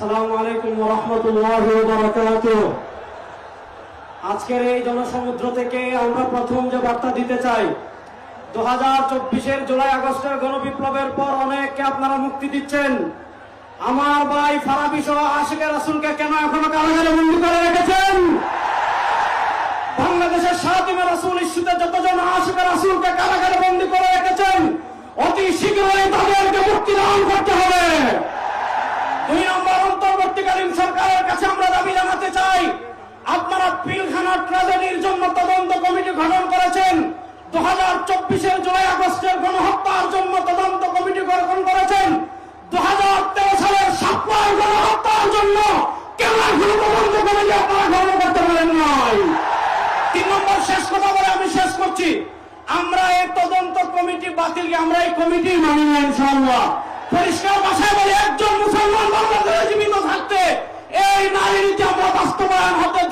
আসসালামু আলাইকুম ওয়া রাহমাতুল্লাহি ওয়া বারাকাতুহু। আজকের এই জনসমুদ্র থেকে আমরা প্রথম যে বার্তা দিতে চাই, 2024-এর জুলাই আগস্টের গণবিপ্লবের পর অনেককে আপনারা মুক্তি দিচ্ছেন। আমার ভাই ফারাবী সহ আশিকের রাসূলকে কেন এখনো কারাগারে বন্দী করে রেখেছেন? বাংলাদেশের সাতিমে রাসূল ইস্যুতে যতজন আশিকের রাসূলকে কারাগারে বন্দী করে রেখেছেন, অতি শীঘ্রই তাদেরকে মুক্তি দান করতে হবে। 2 নম্বর, অন্তর্বর্তীকালীন সরকারের কাছে আমরা দাবি জানাতে চাই, আপনারা পিলখানা ট্র্যাজেডির জন্য তদন্ত কমিটি গঠন করেছেন, 2024-এর জুলাই আগস্টের গণহত্যার জন্য তদন্ত কমিটি গঠন করেছেন, 2013 সালের সাপ্লাই গণহত্যার জন্য কেন এখনো তদন্ত কমিটি আপনারা গঠন করতে পারেন নাই? 3 নম্বর, শেষ কথা বলে আমি শেষ করছি, আমরা এই তদন্ত কমিটি বাতিলকে আমরা এই কমিটি মানি না ইনশাআল্লাহ। পরিষ্কার ভাষায় বলে, একজন মুসলমান বাংলাদেশে জীবিত থাকতে এই নারী নীতি আমরা বাস্তবায়ন হতে